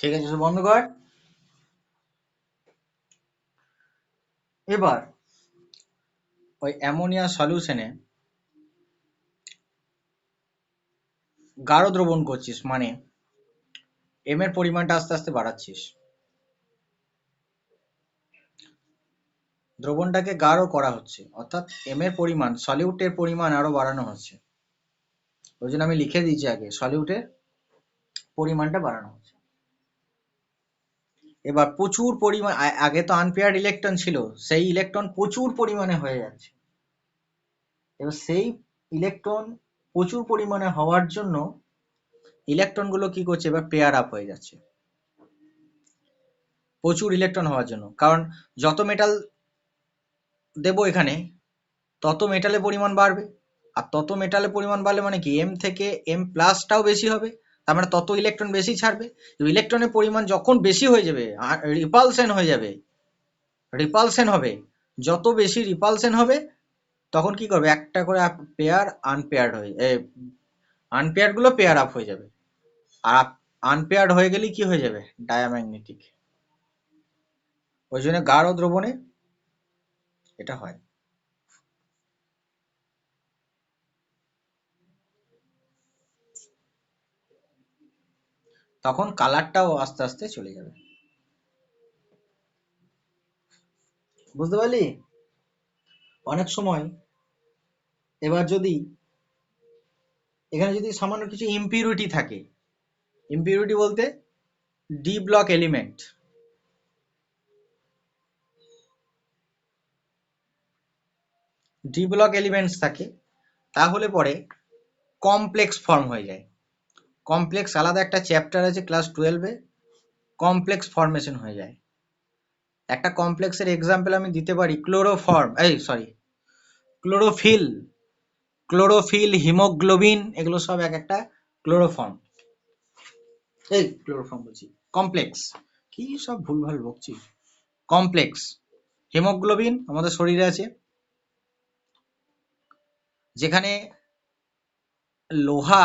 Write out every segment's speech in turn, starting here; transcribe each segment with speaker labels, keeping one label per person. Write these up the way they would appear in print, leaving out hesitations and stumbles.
Speaker 1: ঠিক আছে, বন্ধ কর। এবার ওই অ্যামোনিয়া সলিউশনে গাঢ় দ্রবণ করছিস, মানে এম এর পরিমাণটা আস্তে আস্তে বাড়াচ্ছিস। দ্রবণটাকে গাঢ় করা হচ্ছে, অর্থাৎ এম এর পরিমাণ, সলিউটের পরিমাণ আরো বাড়ানো হচ্ছে। ওই জন্য আমি লিখে দিয়েছি আগে, সলিউটের পরিমাণটা বাড়ানো হচ্ছে। এবার প্রচুর পরিমাণ, আগে তো আনপেয়ার্ড ইলেকট্রন ছিল, সেই ইলেকট্রন প্রচুর পরিমাণে হয়ে যাচ্ছে। এবার সেই ইলেকট্রন প্রচুর পরিমাণে হওয়ার জন্য ইলেকট্রনগুলো কি করছে, এবার পেয়ার আপ হয়ে যাচ্ছে প্রচুর ইলেকট্রন হওয়ার জন্য। কারণ যত মেটাল দেব এখানে, তত মেটালের পরিমাণ বাড়বে। আর তত মেটালের পরিমাণ বাড়লে মানে কি, এম থেকে এম প্লাসটাও বেশি হবে, তার মানে তত ইলেকট্রন বেশি ছাড়বে। ইলেকট্রনের পরিমাণ যখন বেশি হয়ে যাবে, রিপালশন হয়ে যাবে, রিপালশন হবে, যত বেশি রিপালশন হবে তখন কি করবে, একটা করে পেয়ার আনপেয়ার্ড হয়ে, আনপেয়ার্ড গুলো পেয়ার আপ হয়ে যাবে। আর আনপেয়ার্ড হয়ে গেলে কি হয়ে যাবে, ডায়াম্যাগনেটিক। ওই জন্য গাঢ় দ্রবণে এটা হয়। তখন কালারটাও আস্তে আস্তে চলে যাবে। বুঝতে পারলি? অনেক সময় এবার যদি এখানে যদি সামান্য কিছু ইমপিউরিটি থাকে, ইমপিউরিটি বলতে D block element, D block elements থাকে, তাহলে পরে কমপ্লেক্স ফর্ম হয়ে যায়। কমপ্লেক্স আলাদা একটা চ্যাপ্টার আছে ক্লাস 12-এ, কমপ্লেক্স ফর্মেশন হয়ে যায়। একটা কমপ্লেক্সের এক্সাম্পল আমি দিতে পারি, ক্লোরোফিল, হিমোগ্লোবিন, এগুলো সব এক একটা ক্লোরোফর্ম। ক্লোরোফর্ম বলছি, কমপ্লেক্স। কি সব ভুলভাল বকছি। কমপ্লেক্স হিমোগ্লোবিন আমাদের শরীরে আছে, যেখানে লোহা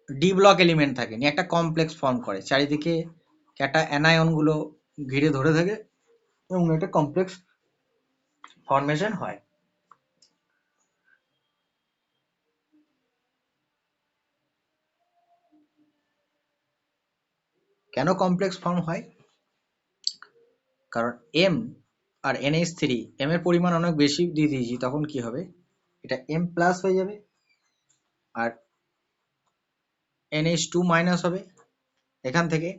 Speaker 1: ডি ব্লক এলিমেন্ট থাকে, নিয়ে একটা কমপ্লেক্স ফর্ম করে, চারিদিকে একটা অ্যানায়ন গুলো ঘিরে ধরে থাকে এবং একটা কমপ্লেক্স ফর্মেশন হয়। কেন কমপ্লেক্স ফর্ম হয়? কারণ এম আর NH3, এম এর পরিমাণ অনেক বেশি দিয়ে দিয়েছি, তখন কি হবে, এটা এম প্লাস হয়ে যাবে আর NH2 মাইনাস হবে এখান থেকে।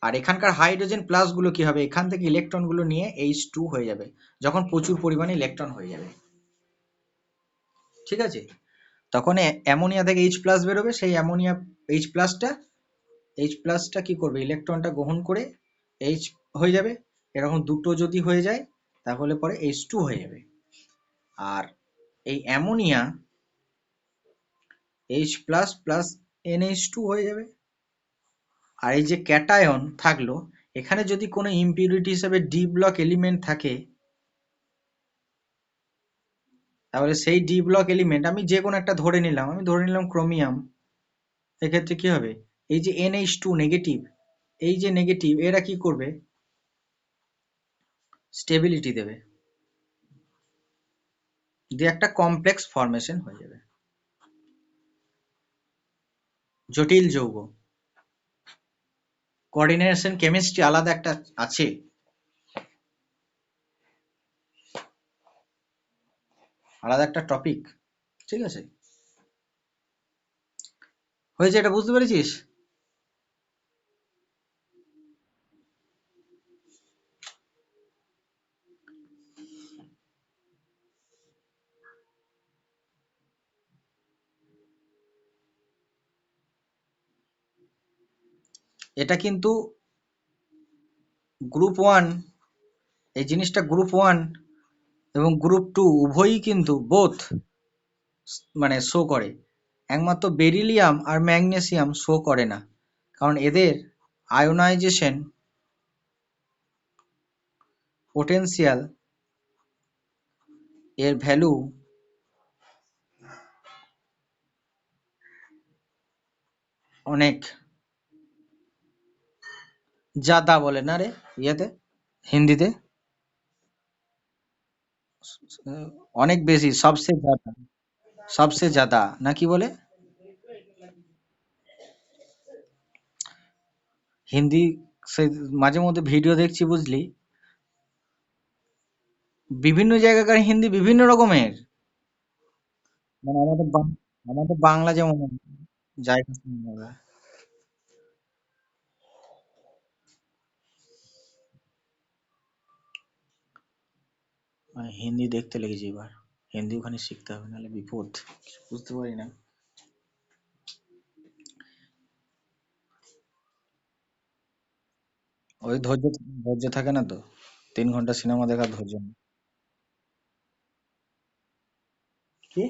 Speaker 1: আর এখানকার হাইড্রোজেন প্লাস গুলো কি হবে, এখান থেকে ইলেকট্রন গুলো নিয়ে H2 হয়ে যাবে, যখন প্রচুর পরিমাণে ইলেকট্রন হয়ে যাবে। ঠিক আছে? তখন অ্যামোনিয়া থেকে H প্লাস বেরোবে, সেই অ্যামোনিয়া H প্লাসটা কি করবে, ইলেকট্রনটা গ্রহণ করে H হয়ে যাবে। এরকম দুটো যদি হয়ে যায় তাহলে পরে H2 হয়ে যাবে। আর এই ammonia H plus plus NH2 হয়ে যাবে। আর এই যে ক্যাটায়ন থাকলো, এখানে যদি কোনো ইম্পিউরিটি হিসেবে ডি ব্লক এলিমেন্ট থাকে, তাহলে সেই ডি ব্লক এলিমেন্ট আমি যে কোনো একটা ধরে নিলাম, ক্রোমিয়াম। এক্ষেত্রে কি হবে, এই যে NH2 নেগেটিভ, এই যে নেগেটিভ, এরা কি করবে, স্টেবিলিটি দেবে, দিয়ে একটা কমপ্লেক্স ফর্মেশন হয়ে যাবে, জটিল যৌগ। কোঅর্ডিনেশন কেমিস্ট্রি আলাদা একটা আছে, আলাদা একটা টপিক। ঠিক আছে, হয়েছে, এটা বুঝতে পেরেছিস? এটা কিন্তু গ্রুপ 1, এই জিনিসটা গ্রুপ 1 এবং গ্রুপ 2 উভয়ই কিন্তু বোথ মানে শো করে। একমাত্র বেরিলিয়াম আর ম্যাগনেসিয়াম শো করে না, কারণ এদের আয়োনাইজেশন পোটেনশিয়াল এর ভ্যালু অনেক জাদা বলে না রে ইয়েতে, হিন্দিতে অনেক বেশি, সবসে জাদা, সবসে জাদা না কি বলে হিন্দি। সে মাঝে মধ্যে ভিডিও দেখছি বুঝলি, বিভিন্ন জায়গাকার হিন্দি বিভিন্ন রকমের। মানে আমাদের বাংলা যেমন জায়গা আলাদা। হিন্দি দেখতে লেগেছি এবার, হিন্দি ওখানে শিখতে হবে নাহলে বিপদ, কিছু বুঝতে পারি না। ওই ধৈর্য, ধৈর্য থাকে না তো, 3 ঘন্টা সিনেমা দেখার ধৈর্য নেই। কি?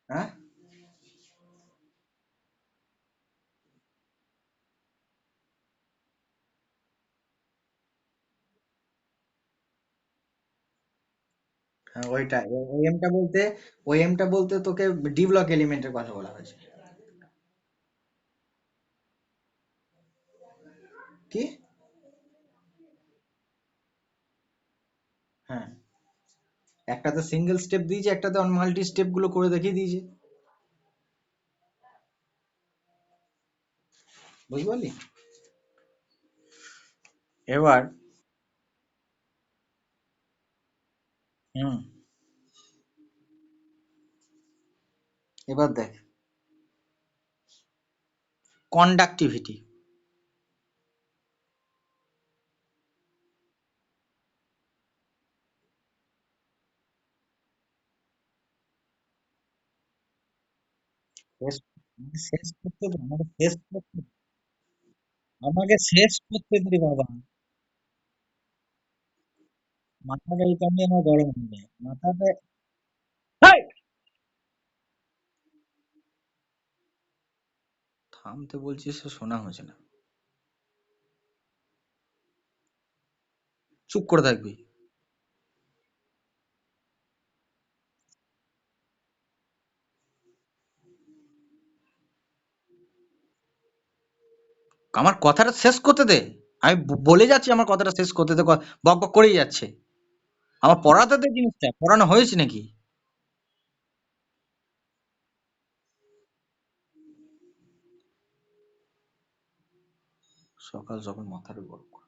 Speaker 1: হ্যাঁ, হ্যাঁ ওইটা, ওই এমটা বলতে, ওই এমটা বলতে তোকে ডি ব্লক এলিমেন্টের কথা বলা হয়েছে। কি? হ্যাঁ, একটাতে সিঙ্গেল স্টেপ দিয়েছে, একটাতে মাল্টি স্টেপ গুলো করে দেখিয়ে দিয়েছে, বুঝতে পারলি? এবার হুম, এবার দেখ, কন্ডাক্টিভিটি। শেষ, শেষ করতে দে, আমাকে শেষ করতে দে বাবা। মাথাটা এই কারণে আমার গরম হয়ে যায় মাথাটা। হেই! থামতে বলছিস তো শোনা হচ্ছে না, চুপ করে থাকবি। আমার কথাটা শেষ করতে দে, আমি বলে যাচ্ছি আমার কথাটা শেষ করতে দে, বক বক করেই যাচ্ছে। আমার পড়াতে দে, জিনিসটা পড়ানো হয়েছে নাকি? সকাল সকাল মাথাটা গরম করে।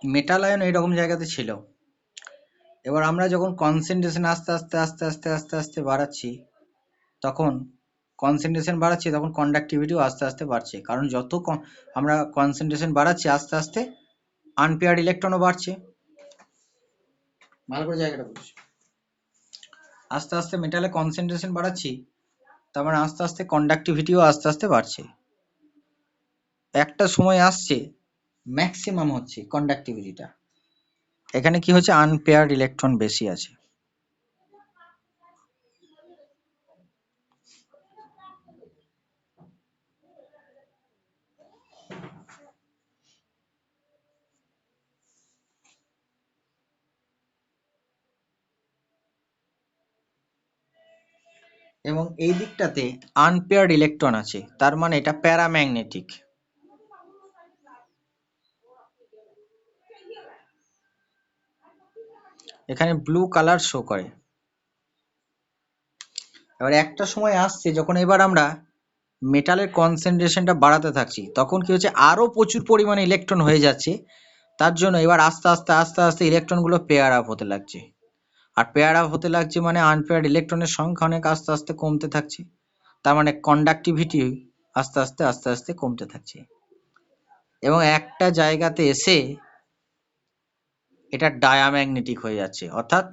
Speaker 1: মেটাল আয়ন এইরকম জায়গাতে ছিল। এবার আমরা যখন কনসেন্ট্রেশন আস্তে আস্তে আস্তে আস্তে আস্তে আস্তে বাড়াচ্ছি, তখন কনসেন্ট্রেশন বাড়াচ্ছি তখন কন্ডাক্টিভিটিও আস্তে আস্তে বাড়ছে, কারণ যত আমরা কনসেন্ট্রেশন বাড়াচ্ছি আস্তে আস্তে আনপেয়ার্ড ইলেকট্রনও বাড়ছে। ভালো করে জায়গাটা বুঝছি, আস্তে আস্তে মেটালে কনসেন্ট্রেশন বাড়াচ্ছি, তার মানে আস্তে আস্তে কন্ডাক্টিভিটিও আস্তে আস্তে বাড়ছে। একটা সময় আসছে ম্যাক্সিমাম হচ্ছে কন্ডাক্টিভিটিটা, এখানে কি হচ্ছে আনপেয়ার্ড ইলেকট্রন বেশি আছে। এবং এই দিকটাতে আনপেয়ার্ড ইলেকট্রন আছে, তার মানে এটা প্যারাম্যাগনেটিক। এখানে ব্লু কালার শো করে। এবার একটা সময় আসছে যখন এবার আমরা মেটালের কনসেন্ট্রেশনটা বাড়াতে থাকছি, তখন কি হচ্ছে, আরো প্রচুর পরিমাণে ইলেকট্রন হয়ে যাচ্ছে। তার জন্য এবার আস্তে আস্তে আস্তে আস্তে ইলেকট্রনগুলো পেয়ার আপ হতে লাগছে। আর পেয়ার আপ হতে লাগছে মানে আনপেয়ার্ড ইলেকট্রনের সংখ্যা অনেক আস্তে আস্তে কমতে থাকছে। তার মানে কন্ডাক্টিভিটি আস্তে আস্তে আস্তে আস্তে কমতে থাকছে, এবং একটা জায়গাতে এসে এটা ডায়াম্যাগনেটিক হয়ে যাচ্ছে, অর্থাৎ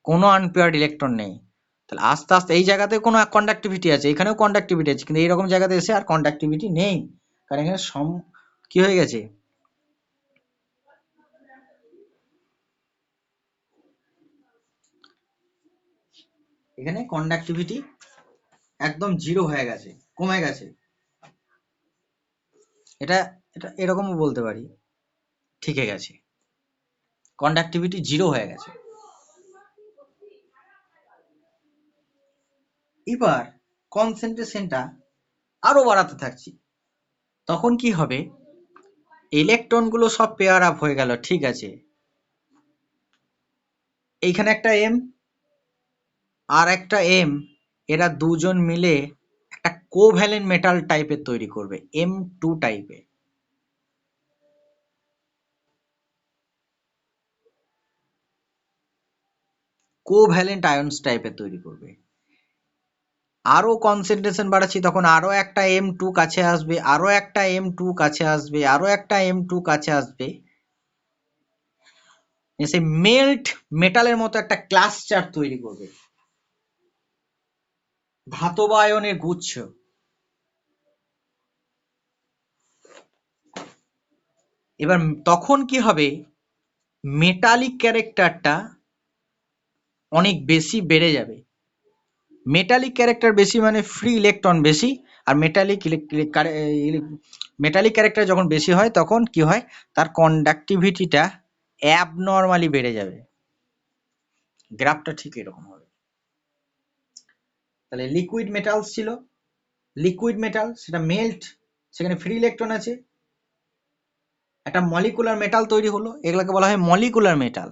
Speaker 1: কোনো আনপেয়ার্ড ইলেকট্রন নেই। তাহলে আস্তে আস্তে এই জায়গাতে কোনো কন্ডাক্টিভিটি আছে, এখানেও কন্ডাক্টিভিটি আছে, কিন্তু এইরকম জায়গাতে এসে আর কন্ডাক্টিভিটি নেই, কারণ এখানে কি হয়ে গেছে, এখানে কন্ডাক্টিভিটি একদম জিরো হয়ে গেছে, কমে গেছে। এটা এটা এরকমও বলতে পারি, ঠিক গেছে, কন্ডাক্টিভিটি জিরো হয়ে গেছে। এবার কনসেন্ট্রেশনটা আরো বাড়াতে থাকছি, তখন কি হবে, ইলেকট্রনগুলো সব পেয়ার আপ হয়ে গেল, ঠিক আছে। এইখানে একটা এম আর একটা এম, এরা দুজন মিলে একটা কোভ্যালেন্ট মেটাল টাইপের তৈরি করবে, M2 টাইপের। কোভ্যালেন্ট আয়নস টাইপের তৈরি করবে। আরো কনসেন্ট্রেশন বাড়াচ্ছি, তখন আরো একটা M2 কাছে আসবে, আরো একটা M2 কাছে আসবে, আরো একটা M2 কাছে আসবে, এসে মেল্ট মেটালের মতো একটা ক্লাস্টার তৈরি করবে, ধাতব আয়নের গুচ্ছ। এবার তখন কি হবে, মেটালিক ক্যারেক্টারটা অনেক বেশি বেড়ে যাবে। মেটালিক ক্যারেক্টার বেশি মানে ফ্রি ইলেকট্রন বেশি, আর মেটালিক ক্যারেক্টার যখন বেশি হয় তখন কি হয়, তার কন্ডাক্টিভিটিটা অ্যাবনর্মালি বেড়ে যাবে। গ্রাফটা ঠিক এরকম হবে। তাহলে লিকুইড মেটালস ছিল, লিকুইড মেটাল সেটা মেল্ট, সেখানে ফ্রি ইলেকট্রন আছে, একটা মলিকুলার মেটাল তৈরি হলো, এগুলোকে বলা হয় মলিকুলার মেটাল।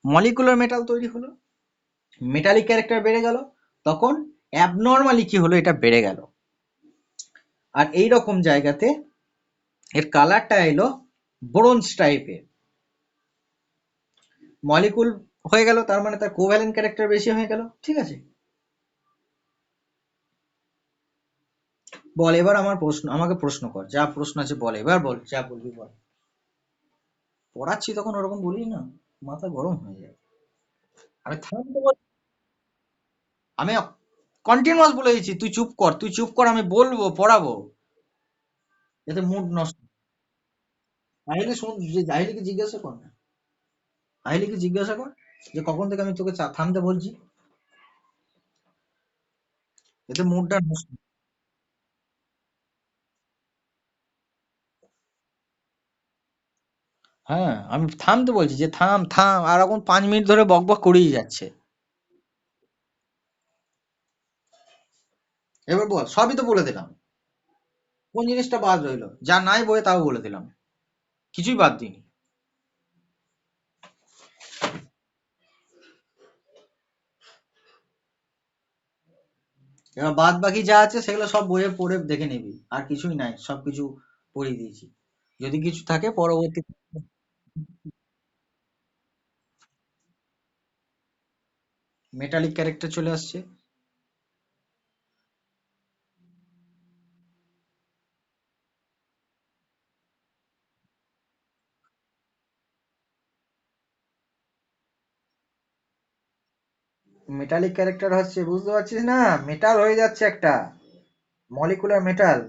Speaker 1: মলিকুলার মেটাল তৈরি হলো, মেটালিক ক্যারেক্টার বেড়ে গেল, তখন অ্যাবনর্মালি কি হলো, এটা বেড়ে গেল। আর এই রকম জায়গাতে এর কালারটা এলো ব্রোঞ্জ টাইপের। মলিকুল হয়ে গেল, তার মানে তার কোভ্যালেন্ট ক্যারেক্টার বেশি হয়ে গেল, ঠিক আছে। বল এবার আমার প্রশ্ন, আমাকে প্রশ্ন কর, যা প্রশ্ন আছে বল, এবার বল, যা বলবি বল। পড়াচ্ছি তখন ওরকম বলি না, মাথা গরম হয়ে যায়। আমি থামতে বল, আমি কন্টিনিউয়াস বলে দিচ্ছি, তুই চুপ কর, তুই চুপ কর, আমি বলবো, পড়াবো, যাতে মুড নষ্ট। আহিলে শুন, যে আহিলিকে জিজ্ঞাসা কর না, আহিলিকে জিজ্ঞাসা কর যে কখন থেকে আমি তোকে থামতে বলছি, এতে মুডটা নষ্ট। হ্যাঁ, আমি থামতে বলছি যে থাম থাম, আর এখন 5 মিনিট ধরে বক বক করেই যাচ্ছে। এবার বল, সবই তো বলে দিলাম, কোন জিনিসটা বাদ রইলো, যা নাই বইয়ে তাও বলে দিলাম, কিছুই বাদ দিইনি। এবার বাদ বাকি যা আছে সেগুলো সব বইয়ে পড়ে দেখে নিবি, আর কিছুই নাই, সবকিছু পড়িয়ে দিয়েছি। যদি কিছু থাকে পরবর্তী। মেটালিক ক্যারেক্টার চলে আসছে। মেটালিক ক্যারেক্টার হচ্ছে, বুঝতে পারছিস না, মেটাল হয়ে যাচ্ছে একটা, মলিকুলার মেটাল।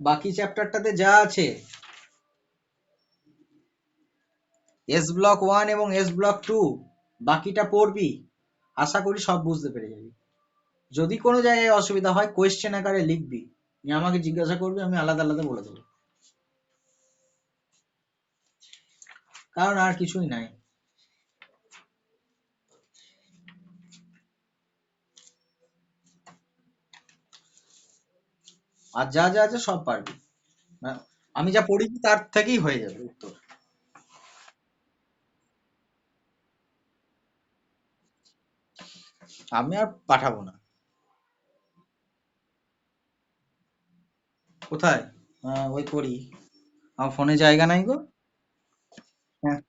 Speaker 1: বাকি চ্যাপ্টারটাতে যা আছে এস ব্লক 1 এবং এস ব্লক 2 বাকিটা পড়বি, আশা করি সব বুঝতে পেরে যাবি। যদি কোনো জায়গায় অসুবিধা হয় কোয়েশ্চেন আকারে লিখবি, নিয়ে আমাকে জিজ্ঞাসা করবি, আমি আলাদা আলাদা বলে দেবো। কারণ আর কিছুই নাই। আর যা যা আছে সব পারবি। আমি যা পড়েছি তার থেকেই হয়ে যাবে উত্তর। আমি আর পাঠাবো না। কোথায়? ওই করি, আমার ফোনে জায়গা নাই গো। হ্যাঁ,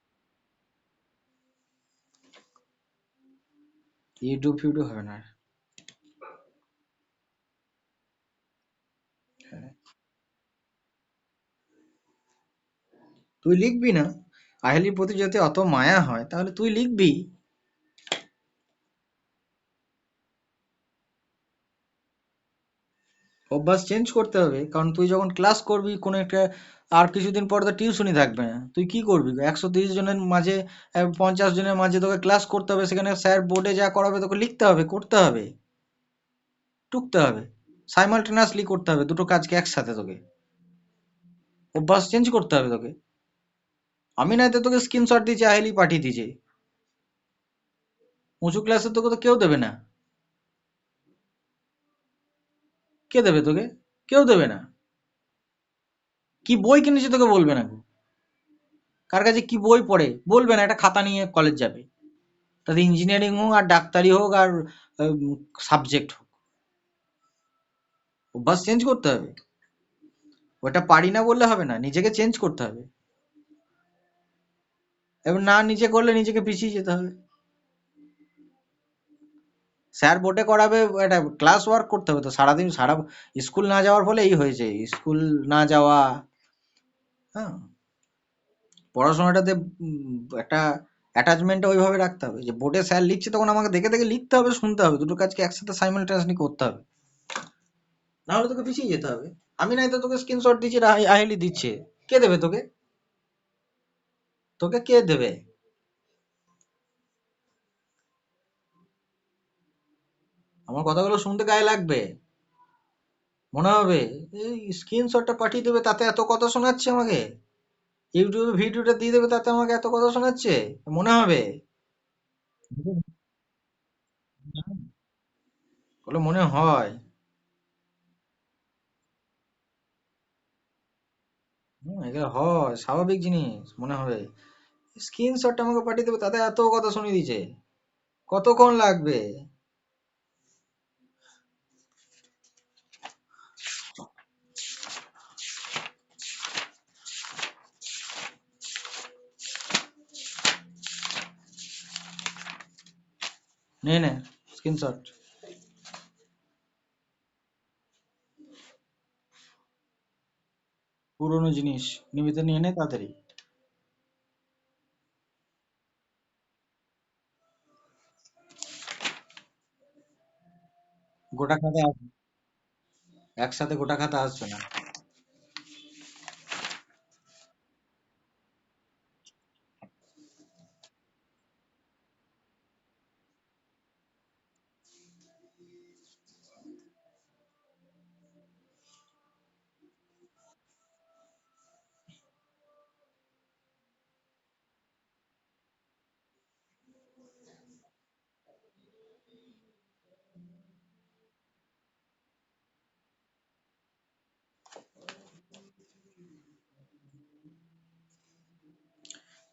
Speaker 1: ইউটিউব ফিউটিউব হবে না। হ্যাঁ। তুই লিখবি না? আহেলির প্রতি যদি অত মায়া হয় তাহলে তুই লিখবি। অভ্যাস চেঞ্জ করতে হবে, কারণ তুই যখন ক্লাস করবি কোনো একটা, আর কিছুদিন পর তো টিউশনই থাকবে না, তুই কি করবি? 130 জনের মাঝে 50 জনের মাঝে তোকে ক্লাস করতে হবে, সেখানে স্যার বোর্ডে যা করাবে তোকে লিখতে হবে, করতে হবে, টুকতে হবে, সাইমালটেনিয়াসলি করতে হবে দুটো কাজকে একসাথে তোকে। অভ্যাস চেঞ্জ করতে হবে তোকে। আমি নয়তো তোকে স্ক্রিনশট দিয়েছি, আহেলি পাঠিয়ে দিয়েছে, উঁচু ক্লাসে তোকে তো কেউ দেবে না। কে দেবে তোকে? কেউ দেবে না। কি বই কিনেছে তোকে বলবে না? কার কাছে কি বই পড়ে বলবে না? একটা খাতা নিয়ে কলেজ যাবে, তাতে ইঞ্জিনিয়ারিং হোক আর ডাক্তারি হোক আর সাবজেক্ট হোক, অভ্যাস চেঞ্জ করতে হবে। ওটা পারি না বললে হবে না, নিজেকে চেঞ্জ করতে হবে। এবং না নিজে করলে নিজেকে পিছিয়ে যেতে হবে। স্যার বোর্ডে করাবে, একটা ক্লাস ওয়ার্ক করতে হবে তো সারাদিন, সারা স্কুল না যাওয়ার ফলে এই হয়েছে, স্কুল না যাওয়া। হ্যাঁ, পড়াশোনাটাতে একটা অ্যাটাচমেন্টটা ওইভাবে রাখতে হবে যে বোর্ডে স্যার লিখছে তখন আমাকে দেখে দেখে লিখতে হবে, শুনতে হবে, দুটো কাজকে একসাথে সাইমালটেনিয়াসলি করতে হবে, নাহলে তোকে পিছিয়ে যেতে হবে। আমি নাই তো তোকে স্ক্রিনশট দিচ্ছি, আহেলি দিচ্ছে, কে দেবে তোকে? তোকে কে দেবে? আমার কথাগুলো শুনতে গায়ে লাগবে, মনে হবে এই স্ক্রিনশটটা পাঠিয়ে দেবে তাতে এত কথা শোনাচ্ছে আমাকে, ইউটিউবে ভিডিওটা দিয়ে দেবে তাতে আমাকে এত কথা শোনাচ্ছে, মনে হবে? বলে মনে হয়। এগুলো হয়, স্বাভাবিক জিনিস মনে হবে। স্ক্রিনশটটা আমাকে পাঠিয়ে দেবে তাতে এত কথা শুনিয়ে দিচ্ছে, কতক্ষণ লাগবে? নে নে স্ক্রিনশট, পুরোনো জিনিস নিবিতে নিয়ে নে তাড়াতাড়ি। গোটা খাতা একসাথে গোটা খাতা আসবে না।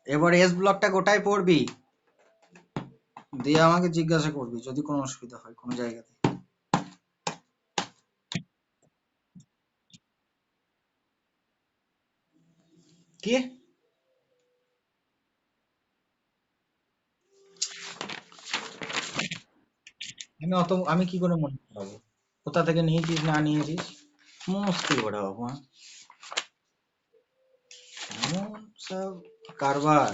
Speaker 1: এবার এস ব্লকটা গোটায় পড়বি, দিয়ে আমাকে জিজ্ঞাসা করবি যদি কোনো অসুবিধা হয় কোনো জায়গাতে। কি? আমি কি করে মনে করবো কোথা থেকে নিয়েছিস না নিয়েছিস? মুশকিল বড় বাবা, এমন সব কারবার।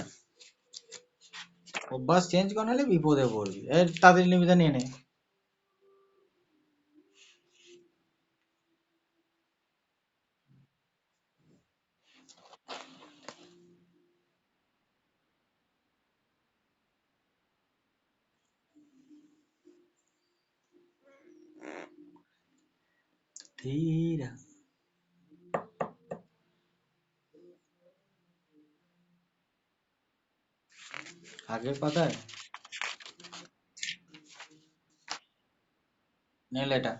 Speaker 1: অভ্যাস চেঞ্জ করালে বিপদে পড়বি, এর তাদের নিবিদা নিয়ে নে। ধীরা। আগের পাতায় নে লেটা।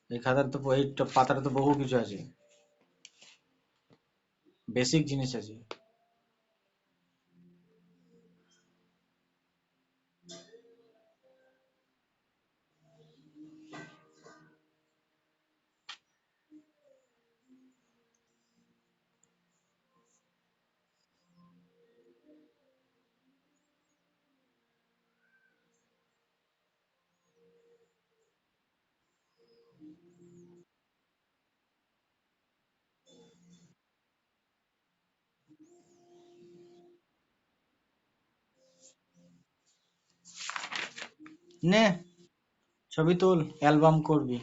Speaker 1: এই খাতার তো এই পাতাটা তো বহু কিছু আছে, বেসিক জিনিস আছে। নে ছবি তুল, অ্যালবাম করবি।